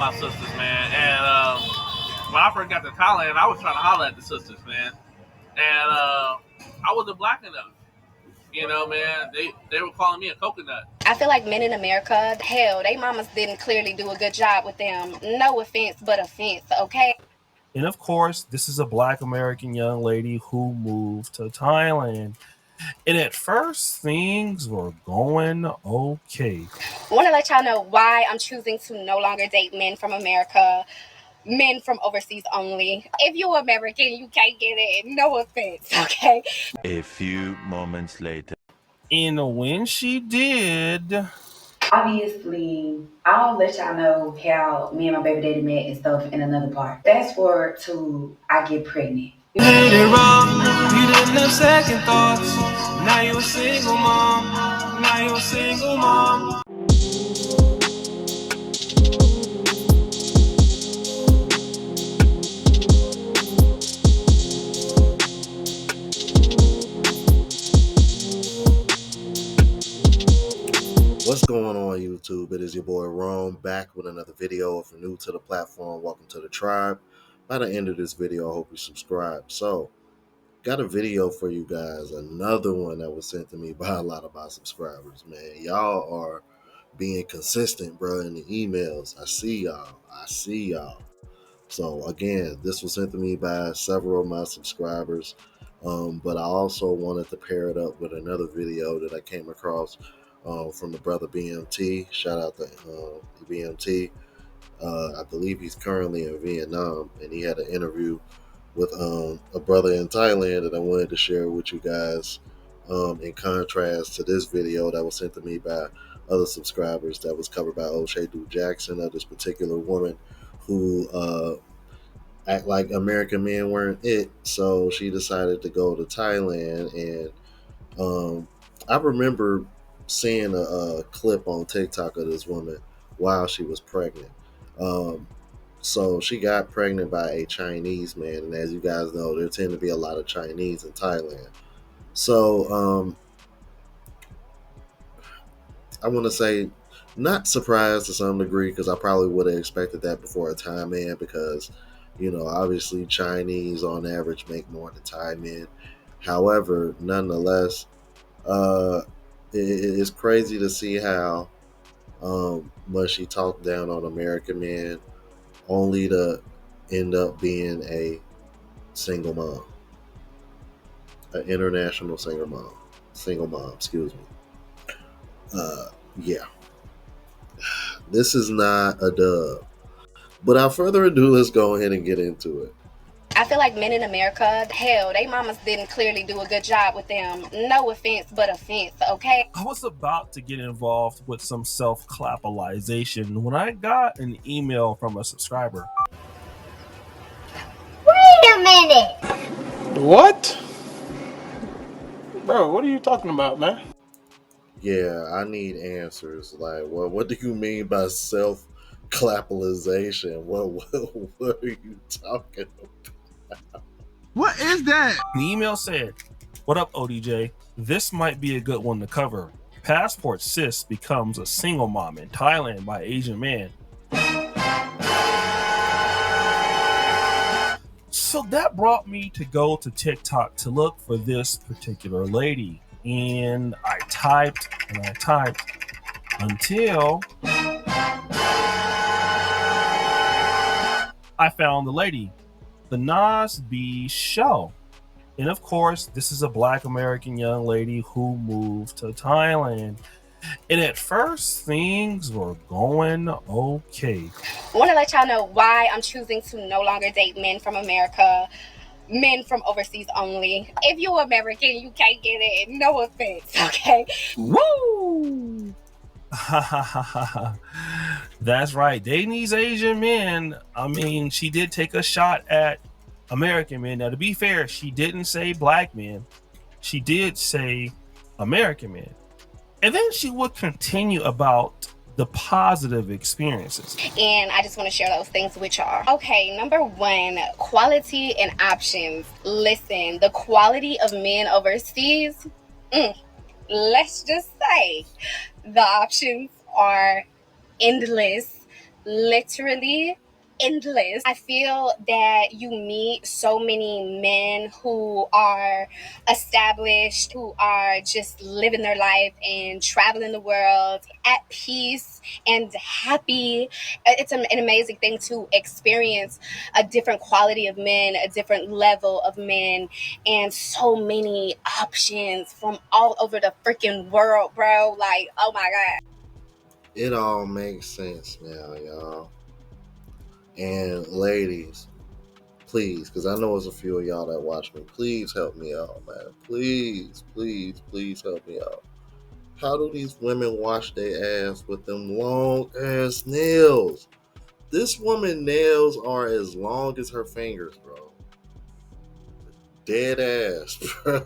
my sisters, man. And when I first got to Thailand, I was trying to holler at the sisters, man. And I wasn't black enough. You know, man, they were calling me a coconut. I feel like men in America, hell, they mamas didn't clearly do a good job with them. No offense, but offense, okay? And of course, this is a Black American young lady who moved to Thailand. And at first, things were going okay. I want to let y'all know why I'm choosing to no longer date men from America, men from overseas only. If you're American, you can't get it. No offense, okay? A few moments later. And when she did, Obviously, I'll let y'all know how me and my baby daddy met and stuff in another part. Fast forward to I get pregnant. You did it wrong, you didn't have second thoughts. Now you're a single mom, now you're a single mom. What's going on, YouTube? It is your boy Rome back with another video. If you're new to the platform, welcome to the tribe. By the end of this video, I hope you subscribe. So, got a video for you guys. Another one that was sent to me by a lot of my subscribers. Man, y'all are being consistent, bro, in the emails. I see y'all. So, again, this was sent to me by several of my subscribers. But I also wanted to pair it up with another video that I came across from the brother BMT. Shout out to BMT. I believe he's currently in Vietnam, and he had an interview with a brother in Thailand that I wanted to share with you guys. In contrast to this video that was sent to me by other subscribers that was covered by O'Shea Duke Jackson of this particular woman who act like American men weren't it. So she decided to go to Thailand, and I remember seeing a clip on TikTok of this woman while she was pregnant. So she got pregnant by a Chinese man, and as you guys know, there tend to be a lot of Chinese in Thailand. So I want to say not surprised to some degree, because I probably would have expected that before a Thai man, because obviously Chinese on average make more than Thai men. However, nonetheless, it's crazy to see how much she talked down on American men, only to end up being a single mom, an international single mom. Excuse me. Yeah, this is not a dub. But without further ado, let's go ahead and get into it. I feel like men in America, hell, they mamas didn't clearly do a good job with them. No offense, but offense, okay? I was about to get involved with some self-clapalization when I got an email from a subscriber. Wait a minute! What? Bro, what are you talking about, man? Yeah, I need answers. Like, what do you mean by self-clapalization? What are you talking about? What is that? The email said, "What up, ODJ? This might be a good one to cover. Passport sis becomes a single mom in Thailand by Asian man." So that brought me to go to TikTok to look for this particular lady. And I typed until I found the lady, the Nas B Show. And of course, this is a Black American young lady who moved to Thailand. And at first, things were going okay. I want to let y'all know why I'm choosing to no longer date men from America, men from overseas only. If you're American, you can't get it. No offense, okay? Woo! That's right. Dating these Asian men. I mean, she did take a shot at American men. Now, to be fair, she didn't say black men. She did say American men. And then she would continue about the positive experiences. And I just want to share those things with y'all. Okay, number one, quality and options. Listen, the quality of men overseas, let's just say the options are endless. literally endless. I feel that you meet so many men who are established, who are just living their life and traveling the world at peace and happy. It's an amazing thing to experience a different quality of men, a different level of men, and so many options from all over the freaking world, bro. Like, oh my God. It all makes sense now, y'all. And ladies, please, because I know there's a few of y'all that watch me, please help me out, man. Please, please, please help me out. How do these women wash their ass with them long ass nails? This woman nails are as long as her fingers, bro. Dead ass, bro.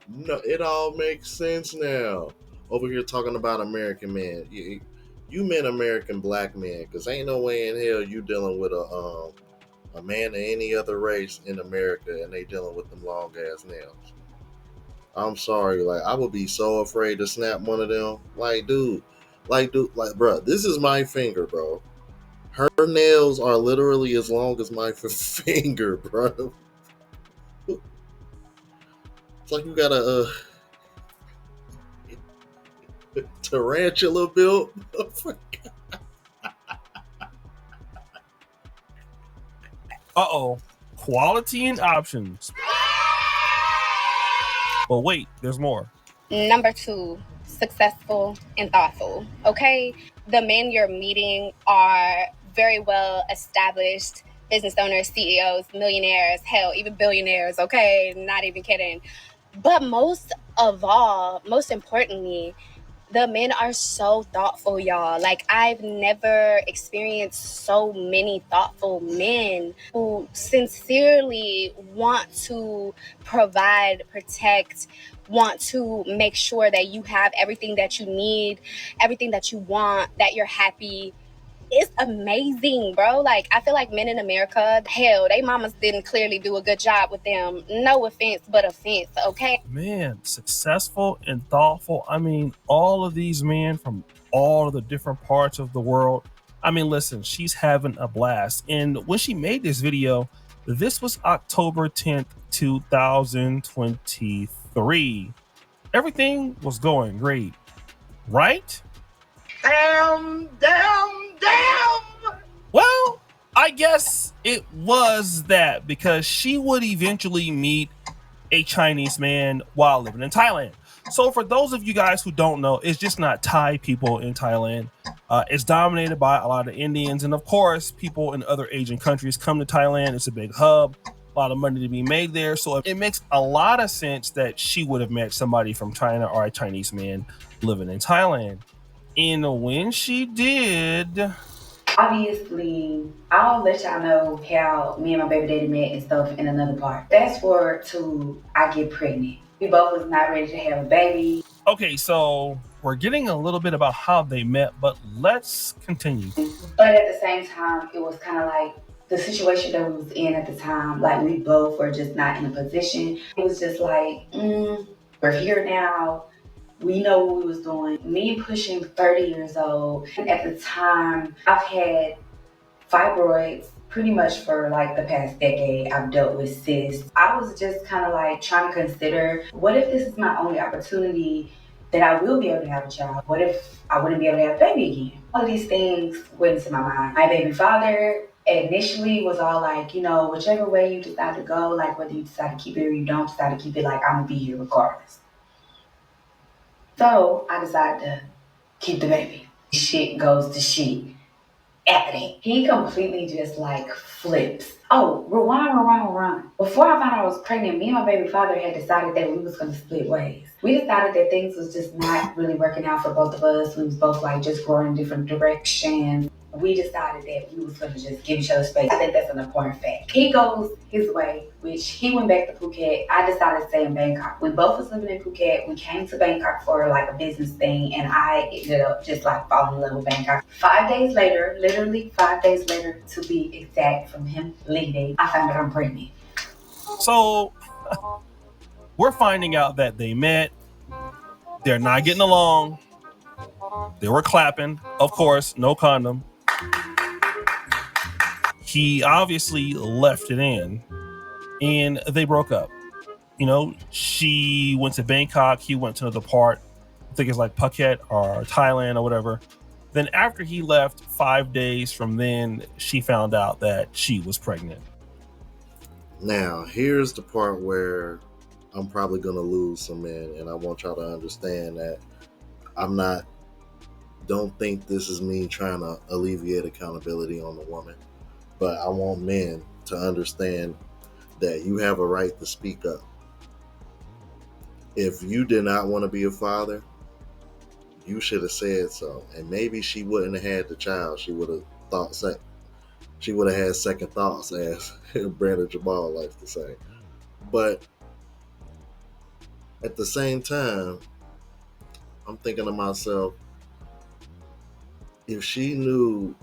No, it all makes sense now. Over here talking about American men. You meant American black men, because ain't no way in hell you dealing with a man of any other race in America and they dealing with them long ass nails. I'm sorry, like I would be so afraid to snap one of them. Like, dude, bro, this is my finger, bro. Her nails are literally as long as my finger, bro. It's like you got a tarantula built. Quality and options. But wait, there's more. Number 2, successful and thoughtful. Okay, the men you're meeting are very well established business owners, CEOs, millionaires, hell, even billionaires. Okay, not even kidding. But most of all, most importantly, the men are so thoughtful, y'all. Like, I've never experienced so many thoughtful men who sincerely want to provide, protect, want to make sure that you have everything that you need, everything that you want, that you're happy. It's amazing, bro. Like, I feel like men in America, hell, they mamas didn't clearly do a good job with them. No offense, but offense, okay? Man, successful and thoughtful. I mean, all of these men from all of the different parts of the world. I mean, listen, she's having a blast. And when she made this video, this was October 10th, 2023. Everything was going great, right? Damn. Well, I guess it was that, because she would eventually meet a Chinese man while living in Thailand. So for those of you guys who don't know, it's just not Thai people in Thailand. It's dominated by a lot of Indians, and of course, people in other Asian countries come to Thailand. It's a big hub, a lot of money to be made there. So it makes a lot of sense that she would have met somebody from China or a Chinese man living in Thailand. And when she did, Obviously, I'll let y'all know how me and my baby daddy met and stuff in another part. Fast forward to I get pregnant. We both was not ready to have a baby. Okay, so we're getting a little bit about how they met, but let's continue. But at the same time, it was kind of like the situation that we was in at the time. Like, we both were just not in a position. It was just like, we're here now. We know what we was doing. Me pushing 30 years old. And at the time, I've had fibroids pretty much for like the past decade. I've dealt with cysts. I was just kind of like trying to consider, what if this is my only opportunity that I will be able to have a child? What if I wouldn't be able to have a baby again? All of these things went into my mind. My baby father initially was all like, whichever way you decide to go, like whether you decide to keep it or you don't decide to keep it, like, I'm gonna be here regardless. So I decided to keep the baby. Shit goes to shit. After that, he completely just like flips. Oh, rewind. Before I found out I was pregnant, me and my baby father had decided that we was gonna split ways. We decided that things was just not really working out for both of us. We was both like just growing in different directions. We decided that we was gonna just give each other space. I think that's an important fact. He goes his way, which he went back to Phuket. I decided to stay in Bangkok. We both was living in Phuket. We came to Bangkok for like a business thing, and I ended up just like falling in love with Bangkok. 5 days later, literally 5 days later to be exact from him leaving, I found out I'm pregnant. So we're finding out that they met, they're not getting along, They were clapping. Of course, no condom. He obviously left it in, and they broke up. You know, she went to Bangkok. He went to another part. I think it's like Phuket or Thailand or whatever. Then after he left, 5 days from then, she found out that she was pregnant. Now, here's the part where I'm probably going to lose some men, and I want y'all to understand that don't think this is me trying to alleviate accountability on the woman, but I want men to understand that you have a right to speak up. If you did not want to be a father, you should have said so, and maybe she wouldn't have had the child. She would have had second thoughts, as Brandon Jamal likes to say. But at the same time, I'm thinking to myself, if she knew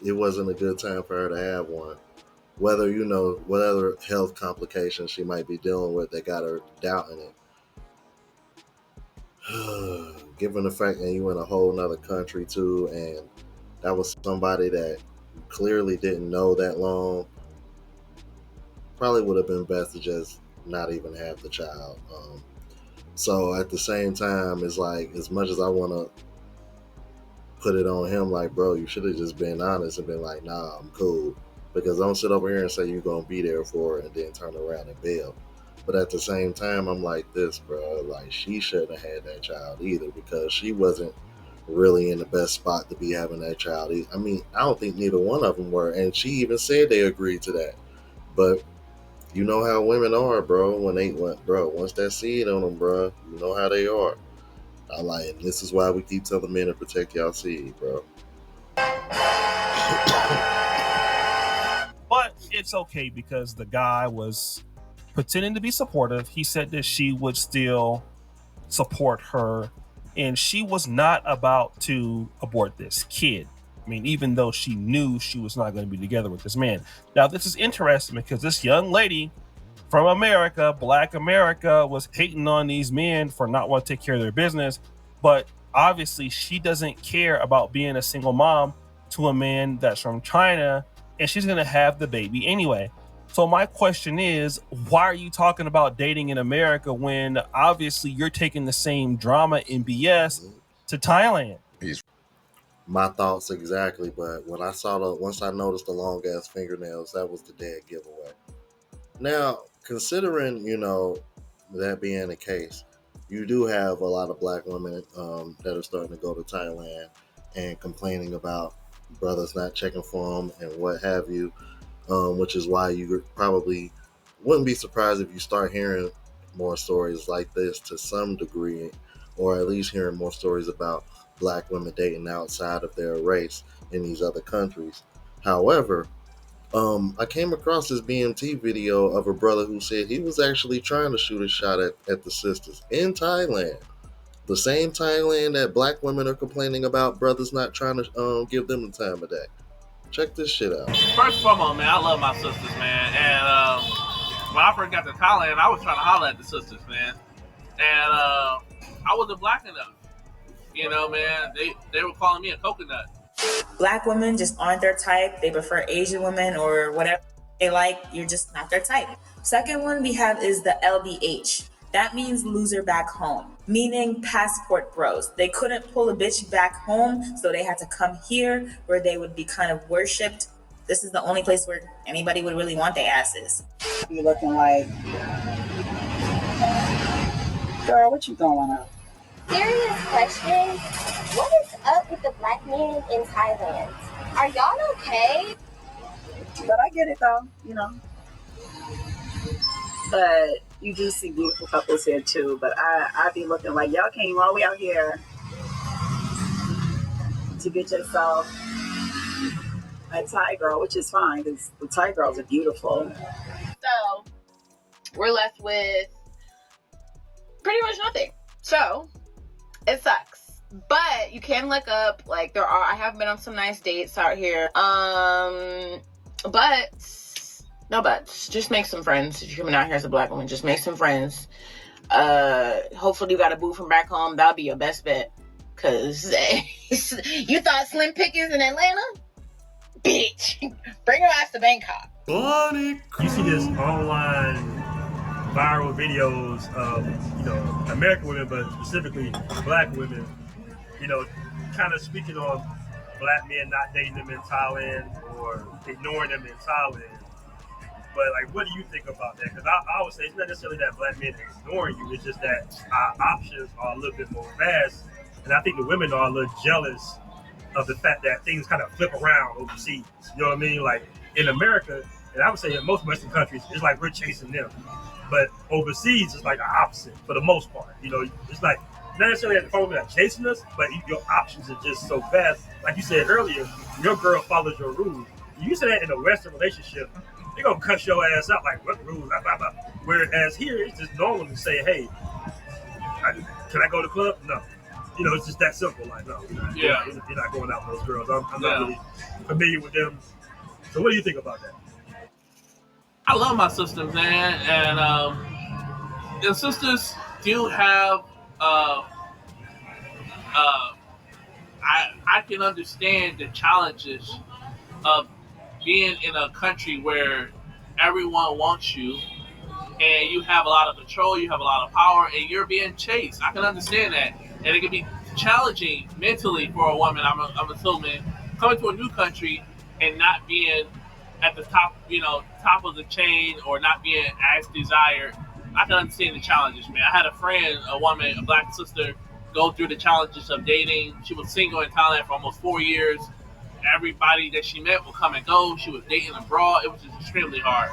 it wasn't a good time for her to have one, whether, whatever health complications she might be dealing with that got her doubting it, given the fact that you in a whole nother country too, and that was somebody that clearly didn't know that long, probably would have been best to just not even have the child. So at the same time, it's like, as much as I want to put it on him, like, bro, you should have just been honest and been like, nah, I'm cool. Because don't sit over here and say you're going to be there for her and then turn around and bail. But at the same time, I'm like this, bro, like, she shouldn't have had that child either, because she wasn't really in the best spot to be having that child. I mean, I don't think neither one of them were. And she even said they agreed to that. But you know how women are, bro, once that seed on them, bro, you know how they are. This is why we keep telling men to protect y'all seed, bro. But it's okay, because the guy was pretending to be supportive. He said that she would still support her, and she was not about to abort this kid. I mean, even though she knew she was not going to be together with this man. Now, this is interesting because this young lady from America, Black America, was hating on these men for not wanting to take care of their business. But obviously, she doesn't care about being a single mom to a man that's from China, and she's going to have the baby anyway. So my question is, why are you talking about dating in America when obviously you're taking the same drama and BS to Thailand? My thoughts exactly, but when once I noticed the long ass fingernails, that was the dead giveaway. Now, considering, that being the case, you do have a lot of Black women that are starting to go to Thailand and complaining about brothers not checking for them and what have you, which is why you probably wouldn't be surprised if you start hearing more stories like this to some degree, or at least hearing more stories about Black women dating outside of their race in these other countries. However, I came across this BMT video of a brother who said he was actually trying to shoot a shot at the sisters in Thailand. The same Thailand that Black women are complaining about brothers not trying to give them the time of day. Check this shit out. First and foremost, man, I love my sisters, man. And when I first got to Thailand, I was trying to holler at the sisters, man. And I wasn't Black enough. Man, they were calling me a coconut. Black women just aren't their type. They prefer Asian women or whatever they like. You're just not their type. Second one we have is the LBH. That means loser back home, meaning passport bros. They couldn't pull a bitch back home, so they had to come here where they would be kind of worshipped. This is the only place where anybody would really want their asses. You looking like, girl, what you going on? Serious question. What is up with the Black men in Thailand? Are y'all okay? But I get it though, But you do see beautiful couples here too. But I be looking like y'all came all the way out here to get yourself a Thai girl, which is fine because the Thai girls are beautiful. So we're left with pretty much nothing. So it sucks, but you can look up, like, I have been on some nice dates out here. But no buts. Just make some friends. If you're coming out here as a Black woman, just make some friends. Hopefully you got a boo from back home. That'll be your best bet. Cause you thought Slim Pickens in Atlanta? Bitch, bring her ass to Bangkok. You see this online viral videos of, American women, but specifically black women, kind of speaking on black men not dating them in Thailand or ignoring them in Thailand. But like, what do you think about that? Because I would say it's not necessarily that black men are ignoring you. It's just that our options are a little bit more vast, and I think the women are a little jealous of the fact that things kind of flip around overseas. You know what I mean? Like in America, and I would say in most Western countries, it's like we're chasing them. But overseas, it's like the opposite for the most part. It's like not necessarily that the women are chasing us, but your options are just so vast. Like you said earlier, your girl follows your rules. You say that in a Western relationship, they're gonna cut your ass out like what rules, blah, blah, blah. Whereas here, it's just normal to say, hey, can I go to the club? No. It's just that simple. Like, no, you're not going out with those girls. I'm not really familiar with them. So what do you think about that? I love my sisters, man, and the sisters do have. I can understand the challenges of being in a country where everyone wants you and you have a lot of control, you have a lot of power, and you're being chased. I can understand that, and it can be challenging mentally for a woman. I'm assuming coming to a new country and not being at the top, top of the chain, or not being as desired. I can understand the challenges, man. I had a friend, a woman, a black sister, go through the challenges of dating. She was single in Thailand for almost 4 years. Everybody that she met would come and go. She was dating abroad. It was just extremely hard.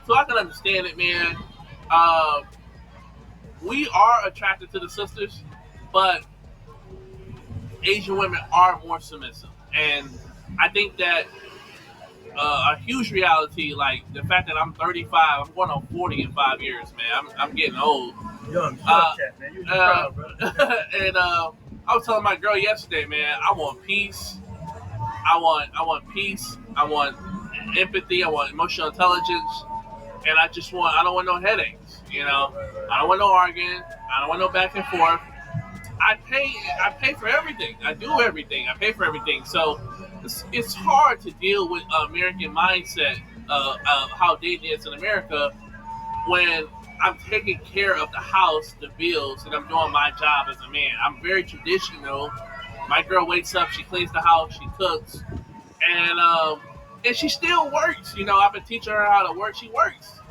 So I can understand it, man. We are attracted to the sisters, but Asian women are more submissive, and I think that a huge reality, like the fact that I'm 35, I'm going on 40 in 5 years, man. I'm getting old. Young cat, man. You're proud, brother. And I was telling my girl yesterday, man, I want peace. I want peace. I want empathy. I want emotional intelligence. And I don't want no headaches, I don't want no arguing. I don't want no back and forth. I pay for everything. I do everything. I pay for everything. So it's hard to deal with American mindset of how dating is in America when I'm taking care of the house, the bills, and I'm doing my job as a man. I'm very traditional. My girl wakes up, she cleans the house, she cooks, and she still works. I've been teaching her how to work. She works,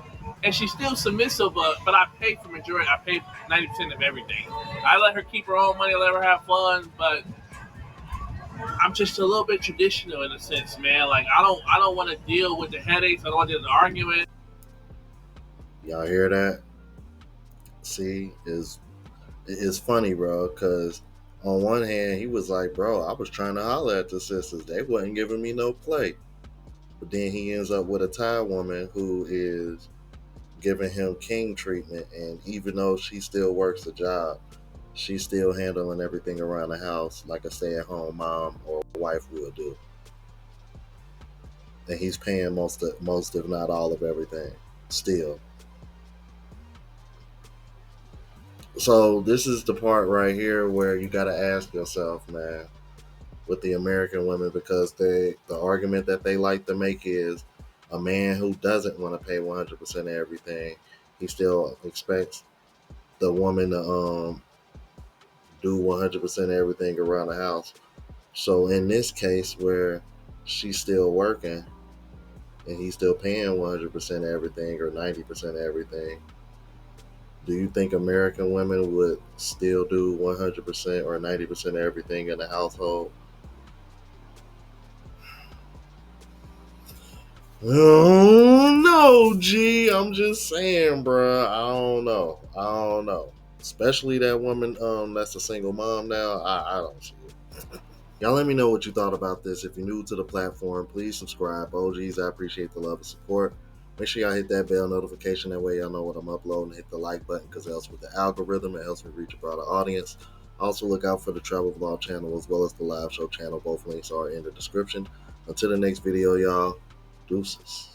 and she's still submissive. But I pay for majority. I pay 90% of everything. I let her keep her own money, let her have fun, but I'm just a little bit traditional in a sense, man. Like I don't want to deal with the headaches. I don't want to deal with the argument. Y'all hear that? See, it's funny, bro, because on one hand, he was like, bro, I was trying to holler at the sisters. They wasn't giving me no play. But then he ends up with a Thai woman who is giving him king treatment. And even though she still works the job, she's still handling everything around the house like a stay-at-home mom or wife would do. And he's paying most if not all of everything still. So this is the part right here where you got to ask yourself, man, with the American women, because the argument that they like to make is a man who doesn't want to pay 100% of everything, he still expects the woman to do 100% of everything around the house. So in this case where she's still working and he's still paying 100% of everything or 90% of everything, do you think American women would still do 100% or 90% of everything in the household? Oh no, G. I'm just saying, bro. I don't know. Especially that woman that's a single mom now. I don't see it. Y'all let me know what you thought about this. If you're new to the platform, please subscribe. OGs, I appreciate the love and support. Make sure y'all hit that bell notification. That way y'all know what I'm uploading. Hit the like button because it helps with the algorithm. It helps me reach a broader audience. Also, look out for the travel vlog channel as well as the live show channel. Both links are in the description. Until the next video, y'all. Deuces.